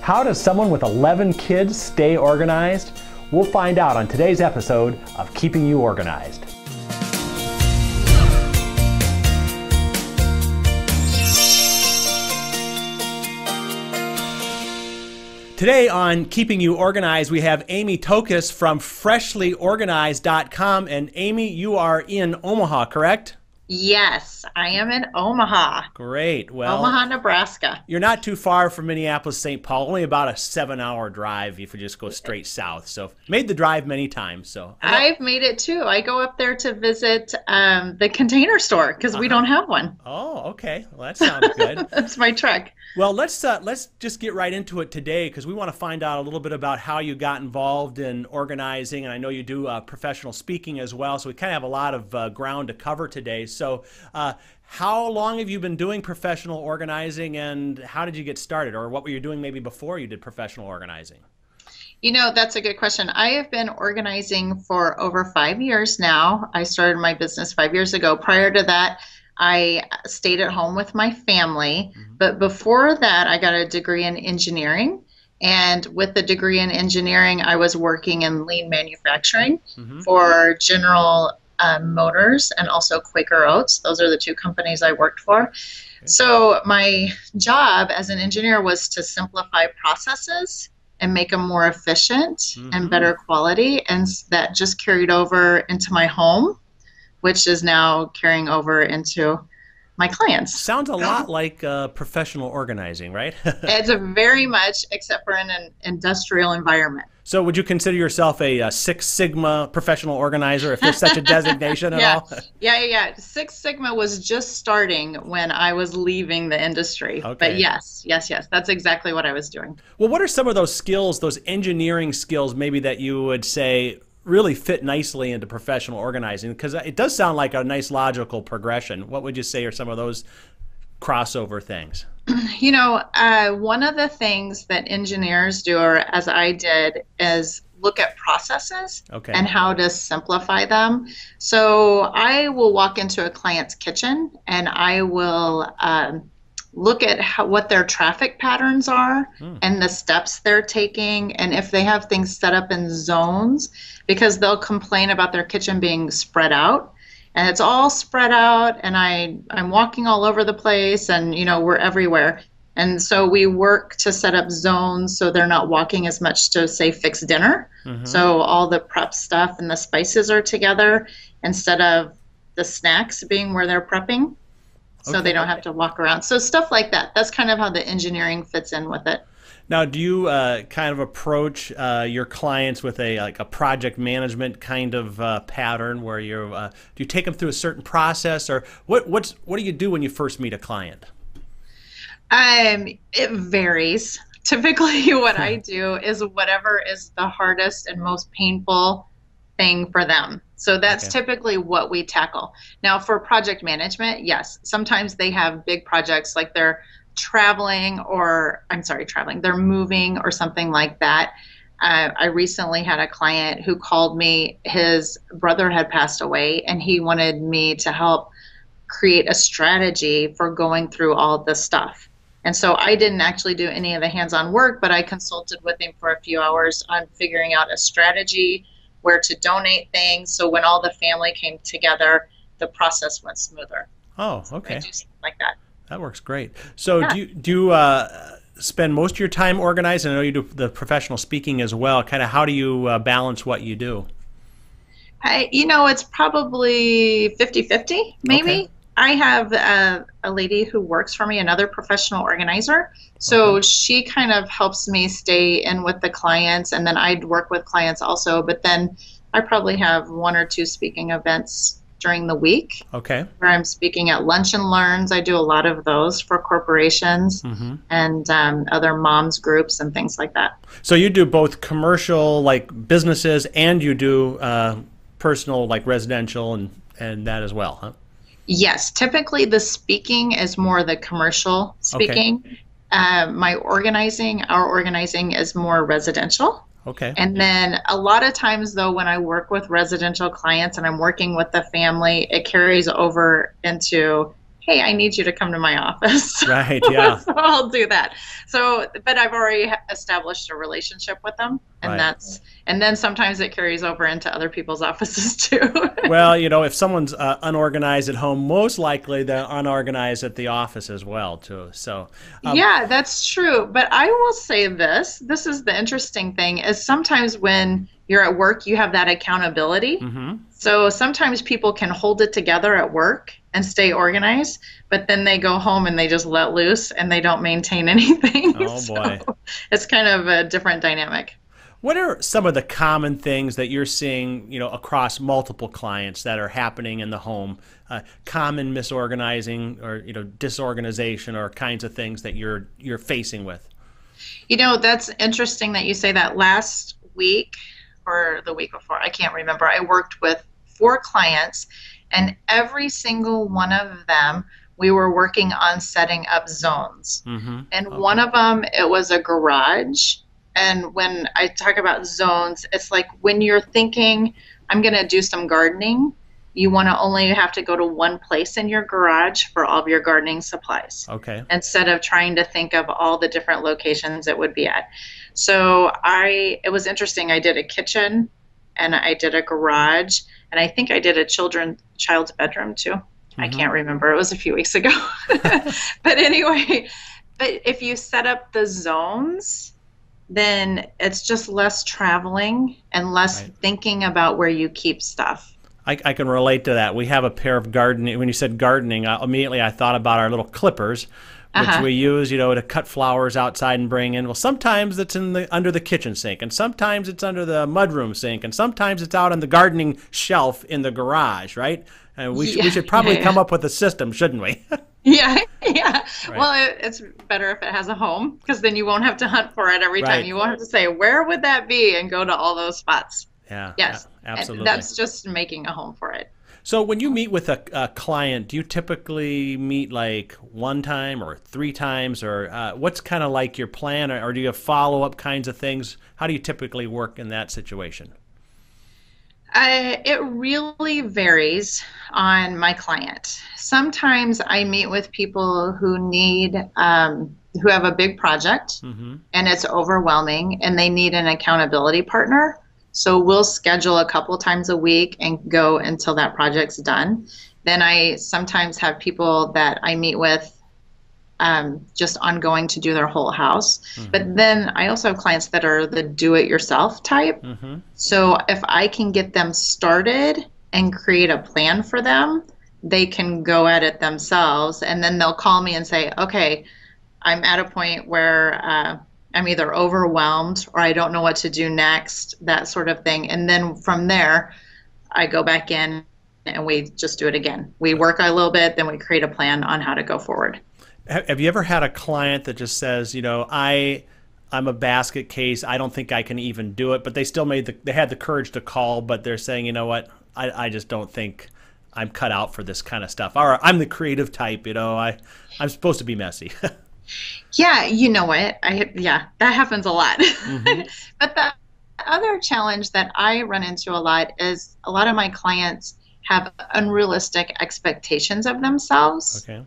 How does someone with 11 kids stay organized? We'll find out on today's episode of Keeping You Organized. Today on Keeping You Organized, we have Amy Tokus from FreshlyOrganized.com. And Amy, you are in Omaha, correct? Yes, I am in Omaha. Great. Well, Omaha, Nebraska. You're not too far from Minneapolis, St. Paul. Only about a 7-hour drive if you just go straight south. So made the drive many times. So I've made it too. I go up there to visit the Container Store because we don't have one. Oh, okay. Well, that sounds good. That's my trek. Well, let's just get right into it today because we want to find out a little bit about how you got involved in organizing, and I know you do professional speaking as well, so we kind of have a lot of ground to cover today. So how long have you been doing professional organizing, and how did you get started, or what were you doing maybe before you did professional organizing? You know, that's a good question. I have been organizing for over 5 years now. I started my business 5 years ago. Prior to that, I stayed at home with my family, but before that, I got a degree in engineering. And with the degree in engineering, I was working in lean manufacturing for General Motors and also Quaker Oats. Those are the two companies I worked for. Okay. So my job as an engineer was to simplify processes and make them more efficient and better quality. And that just carried over into my home, which is now carrying over into my clients. Sounds a lot like professional organizing, right? It's a very much, except for in an industrial environment. So would you consider yourself a Six Sigma professional organizer, if there's such a designation at all? Yeah. Six Sigma was just starting when I was leaving the industry. Okay. But yes, that's exactly what I was doing. Well, what are some of those skills, those engineering skills maybe that you would say really fit nicely into professional organizing? Because it does sound like a nice logical progression. What would you say are some of those crossover things? You know, one of the things that engineers do, or as I did, is look at processes and how to simplify them. So I will walk into a client's kitchen and I will look at what their traffic patterns are and the steps they're taking, and if they have things set up in zones, because they'll complain about their kitchen being spread out. And it's all spread out, and I'm walking all over the place, and you know, we're everywhere. And so we work to set up zones so they're not walking as much to, say, fix dinner. So all the prep stuff and the spices are together instead of the snacks being where they're prepping. So they don't have to walk around. So stuff like that. That's kind of how the engineering fits in with it. Now, do you kind of approach your clients with a project management kind of pattern where you do you take them through a certain process, or what do you do when you first meet a client? It varies. Typically, what I do is whatever is the hardest and most painful thing for them. So that's typically what we tackle. Now, for project management, yes, sometimes they have big projects like they're they're moving or something like that. I recently had a client who called me. His brother had passed away, and he wanted me to help create a strategy for going through all this stuff. And so I didn't actually do any of the hands-on work, but I consulted with him for a few hours on figuring out a strategy, where to donate things. So when all the family came together, the process went smoother. Oh, okay. So I do something like that. That works great. So do you spend most of your time organized? And I know you do the professional speaking as well. Kind of how do you balance what you do? It's probably 50-50, maybe. Okay. I have a lady who works for me, another professional organizer. So she kind of helps me stay in with the clients, and then I'd work with clients also. But then I probably have 1 or 2 speaking events during the week. Where I'm speaking at lunch and learns. I do a lot of those for corporations and other moms groups and things like that. So you do both commercial, like businesses, and you do personal, like residential and that as well, huh? Yes, typically the speaking is more the commercial speaking. Our organizing is more residential. And then a lot of times, though, when I work with residential clients and I'm working with the family, it carries over into hey, I need you to come to my office. Right. Yeah. So I'll do that. So, but I've already established a relationship with them, and Right. and then sometimes it carries over into other people's offices too. Well, if someone's unorganized at home, most likely they're unorganized at the office as well, too. So, Yeah, that's true. But I will say this is the interesting thing is sometimes when you're at work, you have that accountability. mm-hmm. So sometimes people can hold it together at work and stay organized, but then they go home and they just let loose and they don't maintain anything. Oh, boy. So it's kind of a different dynamic. What are some of the common things that you're seeing, across multiple clients that are happening in the home? Common misorganizing or disorganization or kinds of things that you're facing with? That's interesting that you say that. Last week or the week before, I can't remember. I worked with 4 clients, and every single one of them, we were working on setting up zones. Mm-hmm. And Okay. one of them, it was a garage. And when I talk about zones, it's like when you're thinking, I'm going to do some gardening, you want to only have to go to one place in your garage for all of your gardening supplies. Okay. Instead of trying to think of all the different locations it would be at. So it was interesting. I did a kitchen and I did a garage, and I think I did a child's bedroom too. Mm-hmm. I can't remember. It was a few weeks ago. But anyway, but if you set up the zones, then it's just less traveling and less thinking about where you keep stuff. I can relate to that. We have a pair of gardening. When you said gardening, immediately I thought about our little clippers, which we use, to cut flowers outside and bring in. Well, sometimes it's under the kitchen sink, and sometimes it's under the mudroom sink, and sometimes it's out on the gardening shelf in the garage, right? And we should probably come up with a system, shouldn't we? Yeah. Right. Well, it's better if it has a home, because then you won't have to hunt for it every time. You won't have to say, where would that be, and go to all those spots. Yeah. Yes. Absolutely. That's just making a home for it. So when you meet with a client, do you typically meet like 1 time or 3 times, or what's kind of like your plan, or do you have follow-up kinds of things? How do you typically work in that situation? It really varies on my client. Sometimes I meet with people who who have a big project, mm-hmm. and it's overwhelming, and they need an accountability partner. So we'll schedule a couple times a week and go until that project's done. Then I sometimes have people that I meet with just ongoing to do their whole house. Mm-hmm. But then I also have clients that are the do-it-yourself type. Mm-hmm. So if I can get them started and create a plan for them, they can go at it themselves. And then they'll call me and say, okay, I'm at a point where I'm either overwhelmed or I don't know what to do next, that sort of thing. And then from there, I go back in and we just do it again. We work a little bit, then we create a plan on how to go forward. Have you ever had a client that just says, I'm a basket case, I don't think I can even do it, but they still they had the courage to call, but they're saying, you know what, I just don't think I'm cut out for this kind of stuff. Or I'm the creative type, I'm supposed to be messy. Yeah, you know what? That happens a lot. Mm-hmm. But the other challenge that I run into a lot is a lot of my clients have unrealistic expectations of themselves. Okay.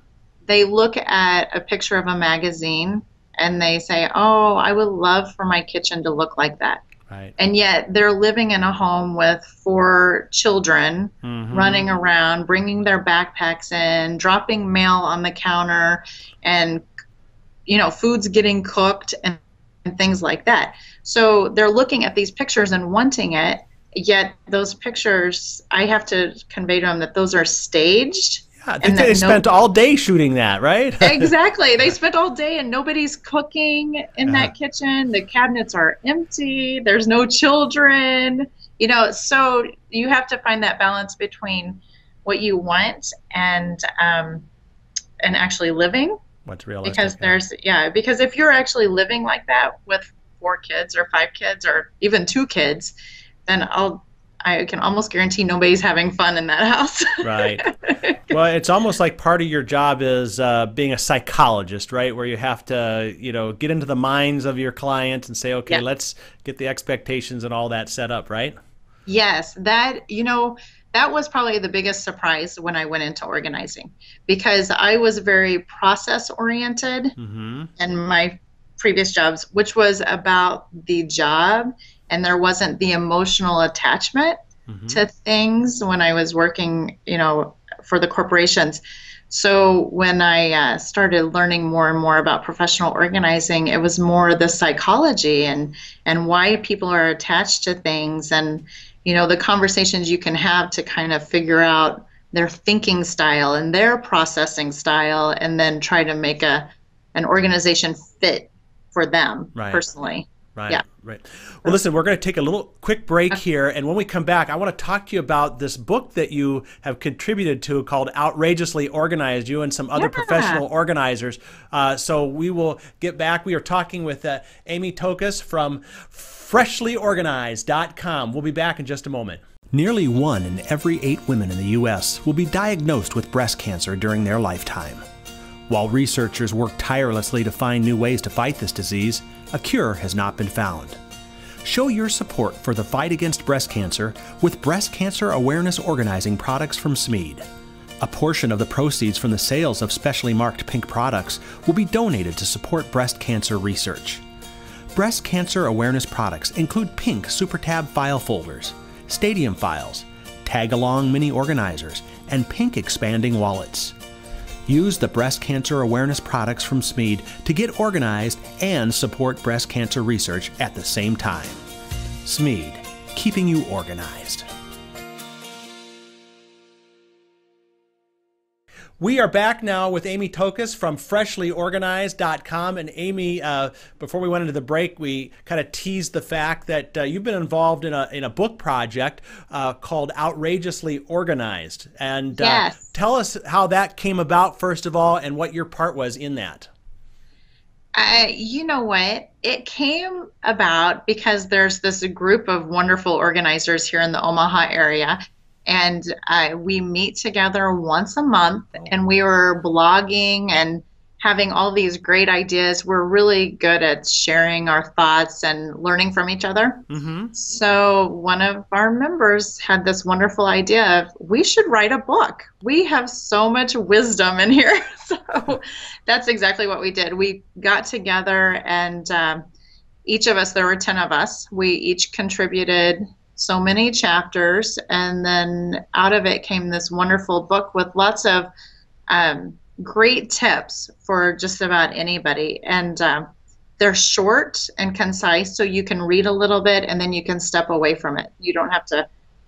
They look at a picture of a magazine and they say, oh, I would love for my kitchen to look like that. Right. And yet they're living in a home with 4 children, mm-hmm. running around, bringing their backpacks in, dropping mail on the counter, and food's getting cooked and things like that. So they're looking at these pictures and wanting it, yet those pictures, I have to convey to them that those are staged. Yeah, they spent all day shooting that, right? Exactly. They spent all day and nobody's cooking in that kitchen. The cabinets are empty. There's no children. So you have to find that balance between what you want and actually living. What's realistic? Because because if you're actually living like that with 4 kids or 5 kids or even 2 kids, then I can almost guarantee nobody's having fun in that house. Right. Well, it's almost like part of your job is being a psychologist, right? Where you have to, get into the minds of your clients and say, okay, let's get the expectations and all that set up, right? Yes, that, that was probably the biggest surprise when I went into organizing because I was very process oriented Mm-hmm. in my previous jobs, which was about the job, and there wasn't the emotional attachment Mm-hmm. to things when I was working, for the corporations. So when I started learning more and more about professional organizing, it was more the psychology and why people are attached to things, and the conversations you can have to kind of figure out their thinking style and their processing style, and then try to make an organization fit for them Right. personally. Right, Yeah. right. Well, listen, we're going to take a little quick break here, and when we come back, I want to talk to you about this book that you have contributed to called Outrageously Organized, you and some other Yeah. professional organizers. So we will get back. We are talking with Amy Tokus from FreshlyOrganized.com. We'll be back in just a moment. Nearly 1 in every 8 women in the U.S. will be diagnosed with breast cancer during their lifetime. While researchers work tirelessly to find new ways to fight this disease, a cure has not been found. Show your support for the fight against breast cancer with breast cancer awareness organizing products from Smead. A portion of the proceeds from the sales of specially marked pink products will be donated to support breast cancer research. Breast cancer awareness products include pink SuperTab file folders, stadium files, tag-along mini organizers, and pink expanding wallets. Use the breast cancer awareness products from Smead to get organized and support breast cancer research at the same time. Smead, keeping you organized. We are back now with Amy Tokus from FreshlyOrganized.com. And Amy, before we went into the break, we kind of teased the fact that you've been involved in a book project called Outrageously Organized. And Yes. tell us how that came about, first of all, and what your part was in that. You know what? It came about because there's this group of wonderful organizers here in the Omaha area, and we meet together once a month, and we were blogging and having all these great ideas. We're really good at sharing our thoughts and learning from each other. Mm-hmm. So one of our members had this wonderful idea of we should write a book. We have so much wisdom in here. So that's exactly what we did. We got together and each of us, there were 10 of us, we each contributed so many chapters, and then out of it came this wonderful book with lots of great tips for just about anybody. And they're short and concise, so you can read a little bit and then you can step away from it. You don't have to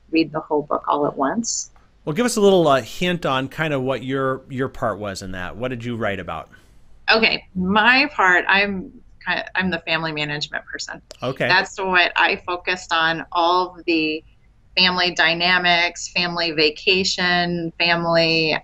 read the whole book all at once. Well, give us a little hint on kind of what your part was in that. What did you write about? Okay, my part, I'm the family management person. Okay. That's what I focused on, all of the family dynamics, family vacation, family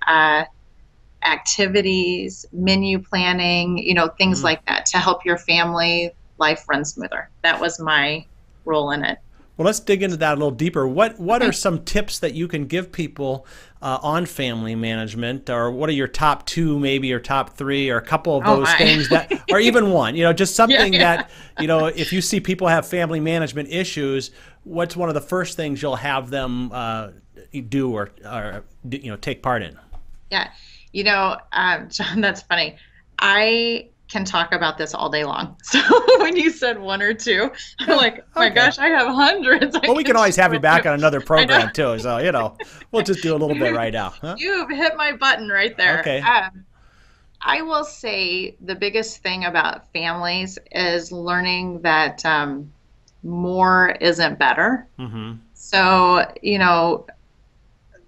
activities, menu planning, things like that to help your family life run smoother. That was my role in it. Well, let's dig into that a little deeper. What are some tips that you can give people on family management, or what are your top 2, maybe, or top 3, or a couple of those things that, or even one, just something that, if you see people have family management issues, what's one of the first things you'll have them do or take part in? Yeah. John, that's funny. I can talk about this all day long. So when you said 1 or 2, I'm like, oh my gosh, I have hundreds. Well, we can always have you back on another program too. So, we'll just do a little bit right now. Huh? You've hit my button right there. Okay. I will say the biggest thing about families is learning that more isn't better. Mm-hmm. So,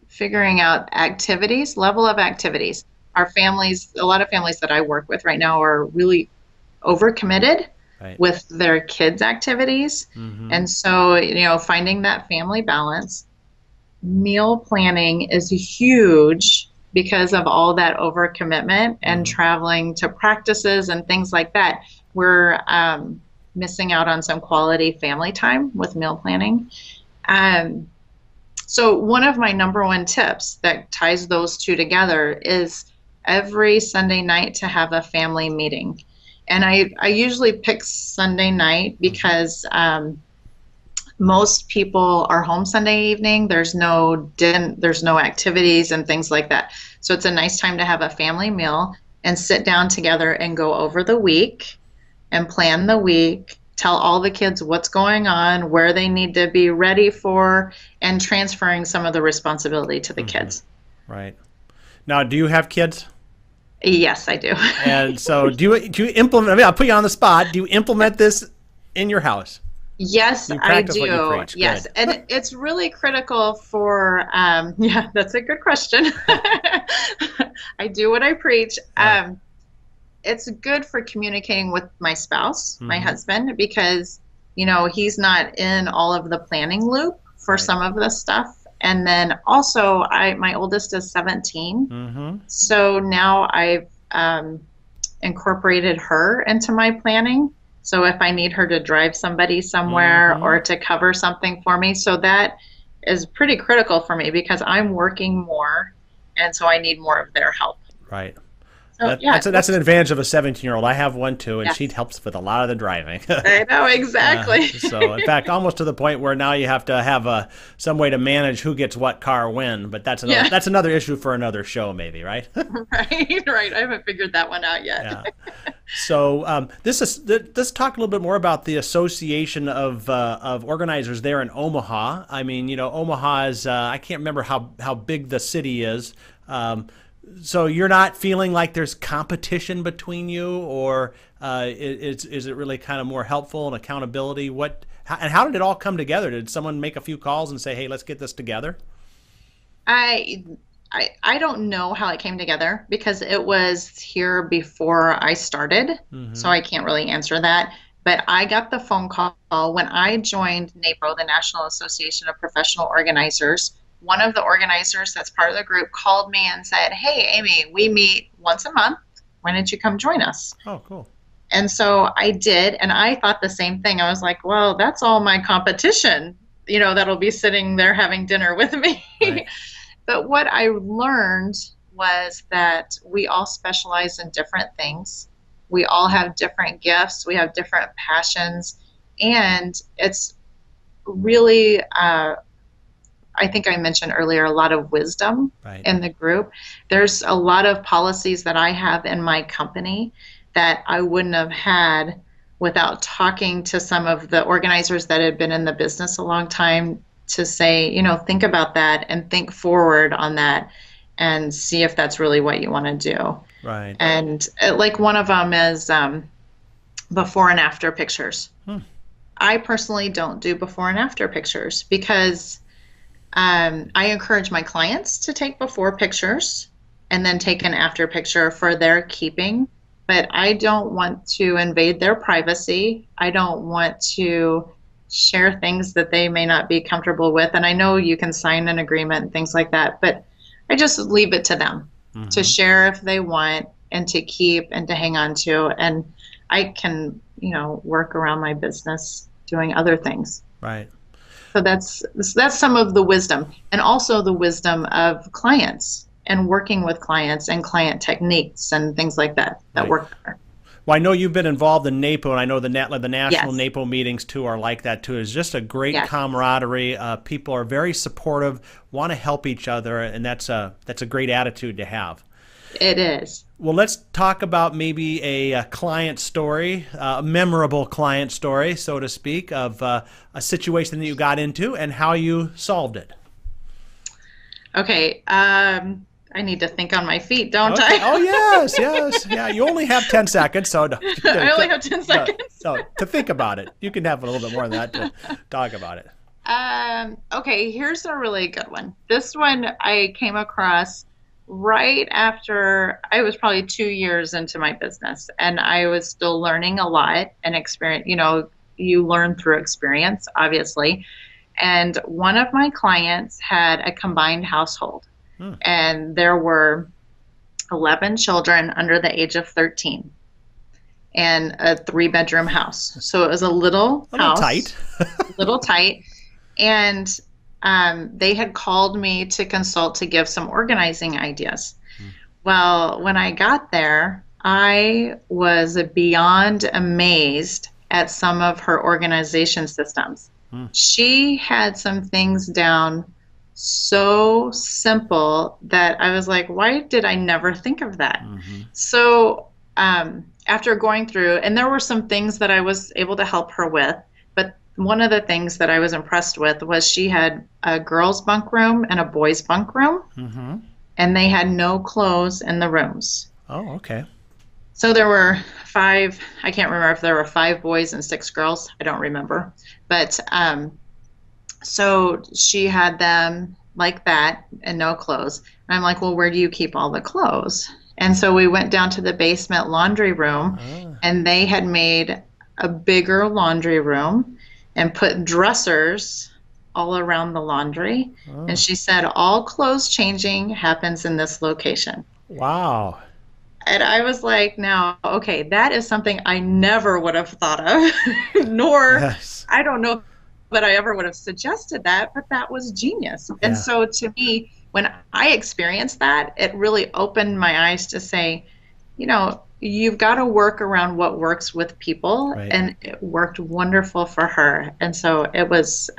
figuring out activities, level of activities. Our families, a lot of families that I work with right now are really overcommitted with their kids' activities. Mm-hmm. And so, finding that family balance. Meal planning is huge because of all that overcommitment and traveling to practices and things like that. We're missing out on some quality family time with meal planning. So one of my number 1 tips that ties those two together is every Sunday night to have a family meeting. And I usually pick Sunday night because most people are home Sunday evening. There's no activities and things like that. So it's a nice time to have a family meal and sit down together and go over the week and plan the week, tell all the kids what's going on, where they need to be ready for, and transferring some of the responsibility to the kids. Right. Now, do you have kids? Yes, I do. And so do you implement, I mean, I'll put you on the spot. Do you implement this in your house? Yes, I do. Yes, Good. and it's really critical for, yeah, that's a good question. I do what I preach. Yeah. It's good for communicating with my spouse, my husband, because, you know, he's not in all of the planning loop for some of this stuff. And then also, my oldest is 17, so now I've incorporated her into my planning. So if I need her to drive somebody somewhere or to cover something for me, so that is pretty critical for me because I'm working more, and so I need more of their help. Right. So, that's an advantage of a 17-year-old. I have one too, and she helps with a lot of the driving. I know, exactly. So, in fact, almost to the point where now you have to have some way to manage who gets what car when. But that's another issue for another show, maybe, right? Right. I haven't figured that one out yet. Yeah. So let's talk a little bit more about the association of organizers there in Omaha. I mean, you know, Omaha is I can't remember how big the city is. So you're not feeling like there's competition between you, or is it really kind of more helpful and accountability? And how did it all come together? Did someone make a few calls and say, "Hey, let's get this together"? I don't know how it came together because it was here before I started, so I can't really answer that. But I got the phone call when I joined NAPO, the National Association of Professional Organizers. One of the organizers that's part of the group called me and said, "Hey, Amy, we meet once a month. Why don't you come join us?" Oh, cool. And so I did, and I thought the same thing. I was like, well, that's all my competition, you know, that'll be sitting there having dinner with me. Right. But what I learned was that we all specialize in different things. We all have different gifts. We have different passions. And it's really I think I mentioned earlier, a lot of wisdom in the group. There's a lot of policies that I have in my company that I wouldn't have had without talking to some of the organizers that had been in the business a long time to say, you know, think about that and think forward on that and see if that's really what you want to do. Right. And like one of them is before and after pictures. I personally don't do before and after pictures because I encourage my clients to take before pictures and then take an after picture for their keeping, but I don't want to invade their privacy. I don't want to share things that they may not be comfortable with. And I know you can sign an agreement and things like that, but I just leave it to them to share if they want and to keep and to hang on to. And I can, you know, work around my business doing other things. Right. So that's some of the wisdom, and also the wisdom of clients and working with clients and client techniques and things like that work better. Well, I know you've been involved in NAPO, and I know the national NAPO meetings too are like that too. It's just a great camaraderie. People are very supportive, want to help each other, and that's a great attitude to have. It is. Well, let's talk about maybe a client story, a memorable client story, so to speak, of a situation that you got into and how you solved it. Okay. I need to think on my feet, don't I? Oh, yes. Yeah, you only have 10 seconds. So I only have 10 seconds. So to think about it. You can have a little bit more than that to talk about it. Okay, here's a really good one. This one I came across right after I was probably 2 years into my business, and I was still learning a lot and experience. You know, you learn through experience, obviously. And one of my clients had a combined household, and there were 11 children under the age of 13, and a 3-bedroom house. So it was a little house, tight, little tight, and they had called me to consult to give some organizing ideas. Well, when I got there, I was beyond amazed at some of her organization systems. She had some things down so simple that I was like, why did I never think of that? So after going through, and there were some things that I was able to help her with, but one of the things that I was impressed with was she had a girls' bunk room and a boys' bunk room, and they had no clothes in the rooms. Oh, okay. So there were 5, I can't remember if there were 5 boys and 6 girls. I don't remember. But so she had them like that and no clothes. And I'm like, well, where do you keep all the clothes? And so we went down to the basement laundry room, and they had made a bigger laundry room and put dressers all around the laundry. And she said, all clothes changing happens in this location. Wow. And I was like, now, okay, that is something I never would have thought of, nor I don't know that I ever would have suggested that, but that was genius. And so to me, when I experienced that, it really opened my eyes to say, you know, you've got to work around what works with people. And it worked wonderful for her. And so it was,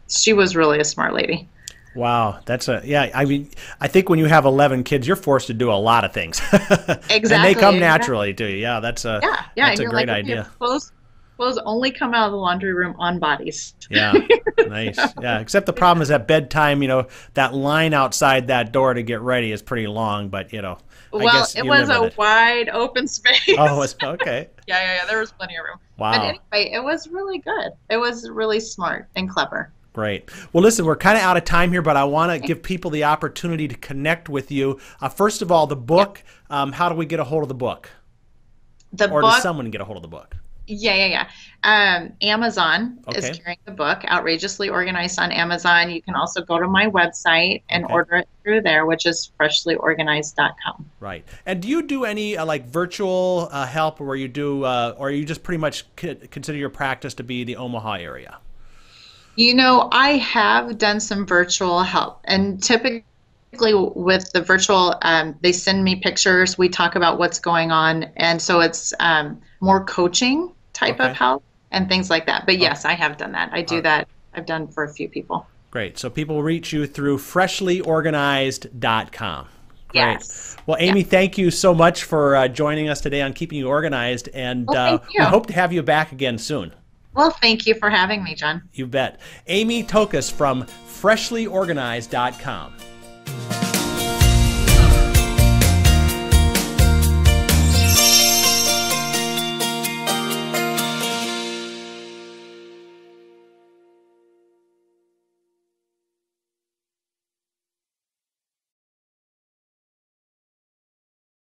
she was really a smart lady. Wow, that's I mean, I think when you have 11 kids, you're forced to do a lot of things. Exactly. And they come naturally to you. Yeah, that's a great idea. Clothes only come out of the laundry room on bodies. Yeah, nice. Yeah, except the problem is at bedtime, you know, that line outside that door to get ready is pretty long, but, you know, I guess it was a wide open space. Oh, it's okay. Yeah, there was plenty of room. Wow. But anyway, it was really good. It was really smart and clever. Great. Well, listen, we're kind of out of time here, but I want to give people the opportunity to connect with you. First of all, the book, how do we get a hold of the book? Or does someone get a hold of the book? Yeah. Amazon is carrying the book, Outrageously Organized on Amazon. You can also go to my website and order it through there, which is freshlyorganized.com. Right. And do you do any like virtual help where you do, or you just pretty much consider your practice to be the Omaha area? You know, I have done some virtual help, and typically with the virtual, they send me pictures, we talk about what's going on, and so it's more coaching type of help and things like that. But yes, I have done that. I do that. I've done for a few people. Great. So people reach you through freshlyorganized.com. Great. Yes. Well, Amy, thank you so much for joining us today on Keeping You Organized, and we hope to have you back again soon. Well, thank you for having me, John. You bet. Amy Tokus from freshlyorganized.com.